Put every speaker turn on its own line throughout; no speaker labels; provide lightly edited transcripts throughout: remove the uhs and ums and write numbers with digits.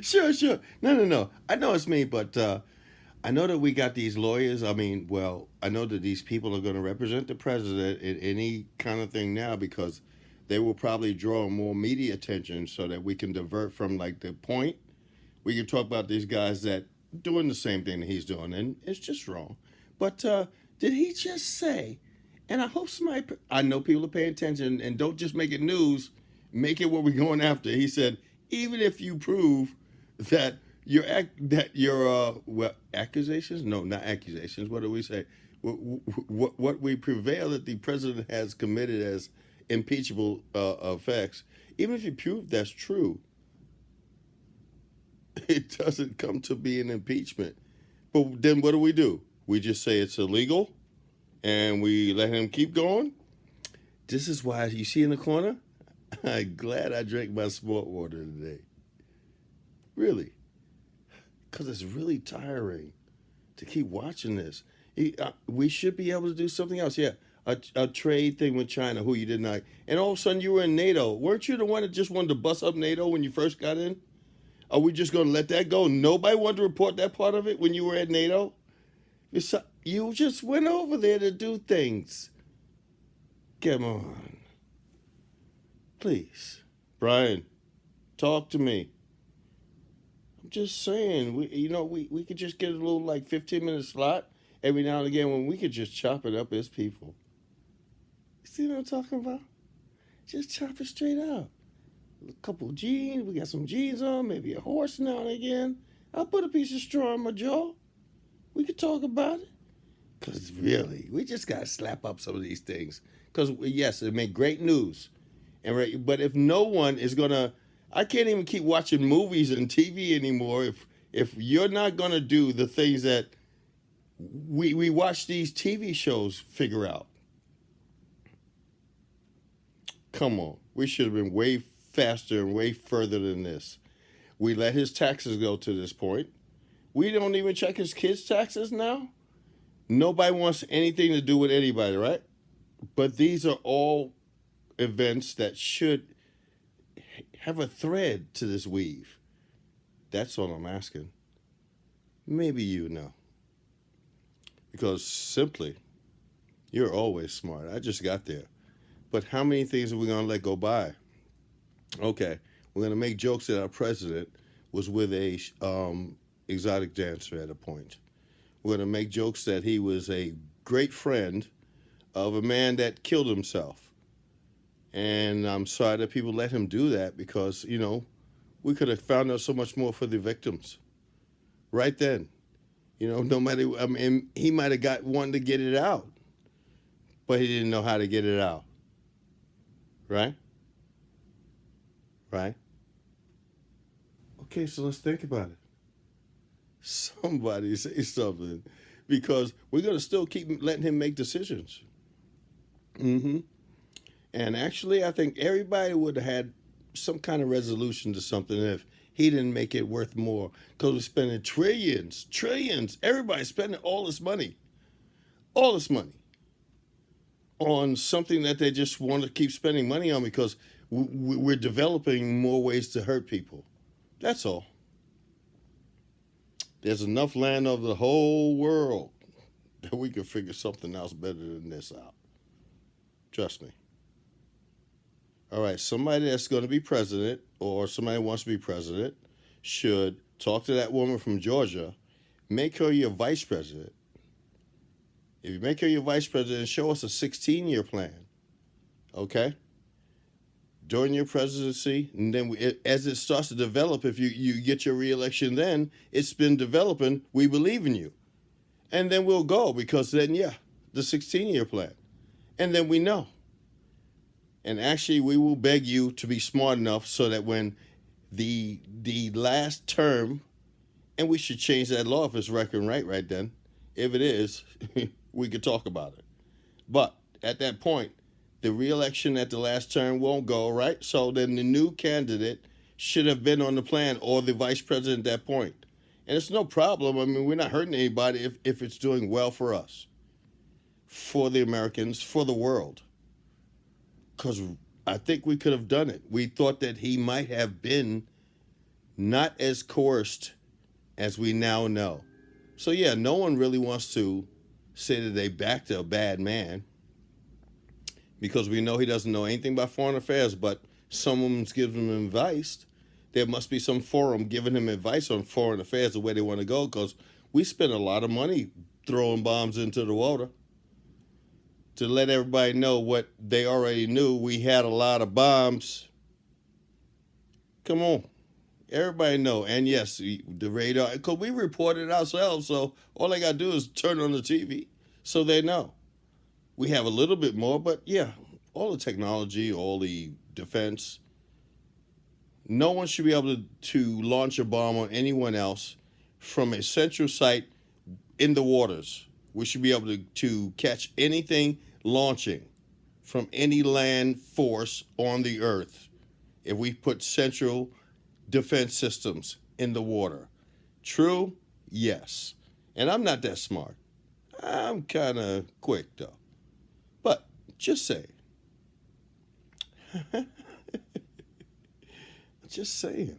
Sure, sure. No, no, no. I know it's me, but I know that we got these lawyers. I mean, well, I know that these people are going to represent the president in any kind of thing now because they will probably draw more media attention so that we can divert from like the point. We can talk about these guys that doing the same thing that he's doing, and it's just wrong. But did he just say? And I hope somebody. I know people are paying attention, and don't just make it news. Make it what we're going after. He said, even if you prove that your well accusations, no, not accusations. What do we say? What we prevail that the president has committed as impeachable effects. Even if you prove that's true, it doesn't come to be an impeachment. But then what do? We just say it's illegal and we let him keep going. This is why you see in the corner. I'm glad I drank my sport water today. Really, because it's really tiring to keep watching this. We should be able to do something else. Yeah, a trade thing with China, who you didn't like, and all of a sudden you were in NATO. Weren't you the one that just wanted to bust up NATO when you first got in? Are we just going to let that go? Nobody wanted to report that part of it when you were at NATO. You just went over there to do things. Come on, please, Brian, talk to me. I'm just saying, we could just get a little like 15-minute slot every now and again when we could just chop it up as people. You see what I'm talking about? Just chop it straight out. A couple of jeans, we got some jeans on, maybe a horse now and again. I'll put a piece of straw in my jaw. We could talk about it. Because really, we just got to slap up some of these things. Because, yes, it make great news. But if no one is going to, I can't even keep watching movies and TV anymore if you're not going to do the things that we watch these TV shows figure out. Come on. We should have been way faster and way further than this. We let his taxes go to this point. We don't even check his kids' taxes now. Nobody wants anything to do with anybody, right? But these are all events that should have a thread to this weave. That's all I'm asking. Maybe you know. Because simply, you're always smart. I just got there. But how many things are we going to let go by? Okay, we're going to make jokes that our president was with a exotic dancer at a point. We're going to make jokes that he was a great friend of a man that killed himself. And I'm sorry that people let him do that because, we could have found out so much more for the victims right then. No matter, I mean, he might have got one to get it out, but he didn't know how to get it out. Right? Right? Okay, so let's think about it. Somebody say something because we're going to still keep letting him make decisions. Mm-hmm. And actually, I think everybody would have had some kind of resolution to something if he didn't make it worth more. Because we're spending trillions, trillions. Everybody's spending all this money on something that they just want to keep spending money on because we're developing more ways to hurt people. That's all. There's enough land over the whole world that we can figure something else better than this out. Trust me. All right, somebody that's going to be president or somebody who wants to be president should talk to that woman from Georgia, make her your vice president. If you make her your vice president, show us a 16-year plan, okay? During your presidency, and then as it starts to develop, if you get your reelection then, it's been developing, we believe in you. And then we'll go because then, yeah, the 16-year plan. And then we know. And actually, we will beg you to be smart enough so that when the last term, and we should change that law if it's record right then. If it is, we could talk about it. But at that point, the re-election at the last term won't go, right? So then the new candidate should have been on the plan or the vice president at that point. And it's no problem. I mean, we're not hurting anybody if it's doing well for us, for the Americans, for the world. Because I think we could have done it. We thought that he might have been not as coerced as we now know. So, yeah, no one really wants to say that they backed a bad man because we know he doesn't know anything about foreign affairs, but someone's giving him advice. There must be some forum giving him advice on foreign affairs, the way they want to go, because we spend a lot of money throwing bombs into the water to let everybody know what they already knew. We had a lot of bombs. Come on. Everybody know. And yes, the radar, because we reported it ourselves, so all they got to do is turn on the TV so they know. We have a little bit more, but yeah, all the technology, all the defense. No one should be able to launch a bomb on anyone else from a central site in the waters. We should be able to catch anything launching from any land force on the earth if we put central defense systems in the water. True? Yes. And I'm not that smart. I'm kind of quick, though. But just saying. Just saying.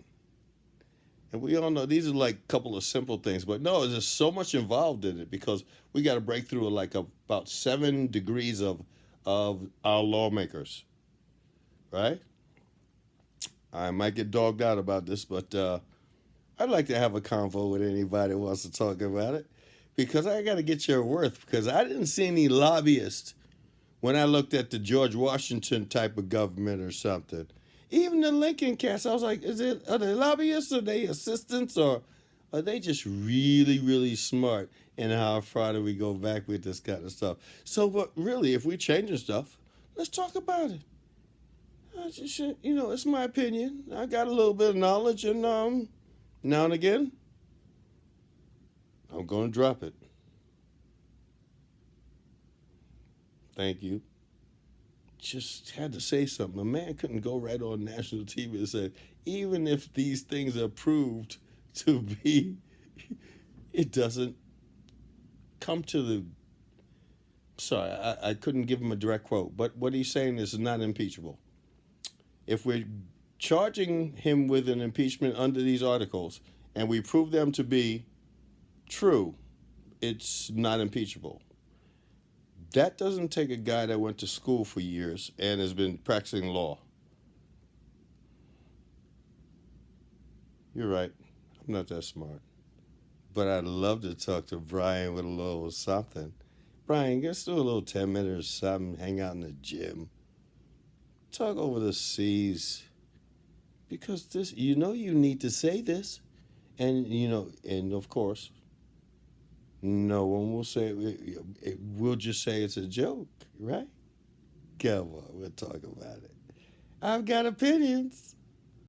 And we all know these are like a couple of simple things, but no, there's so much involved in it because we got to break through like about 7 degrees of our lawmakers, right? I might get dogged out about this, but I'd like to have a convo with anybody who wants to talk about it because I got to get your worth because I didn't see any lobbyists when I looked at the George Washington type of government or something. Even the Lincoln cast, I was like, are they lobbyists, are they assistants, or are they just really, really smart? And how far do we go back with this kind of stuff? So, but really, if we're changing stuff, let's talk about it. I just, it's my opinion. I got a little bit of knowledge, and now and again, I'm going to drop it. Thank you. Just had to say something. A man couldn't go right on national TV and say, even if these things are proved to be, it doesn't come to the. Sorry, I couldn't give him a direct quote, but what he's saying is not impeachable. If we're charging him with an impeachment under these articles and we prove them to be true, it's not impeachable. That doesn't take a guy that went to school for years and has been practicing law. You're right. I'm not that smart. But I'd love to talk to Brian with a little something. Brian, let's do a little 10 minutes or something, hang out in the gym. Talk over the seas. Because this, you need to say this. And, and of course, no one will say it. We'll just say it's a joke, right? Come on, we'll talk about it. I've got opinions.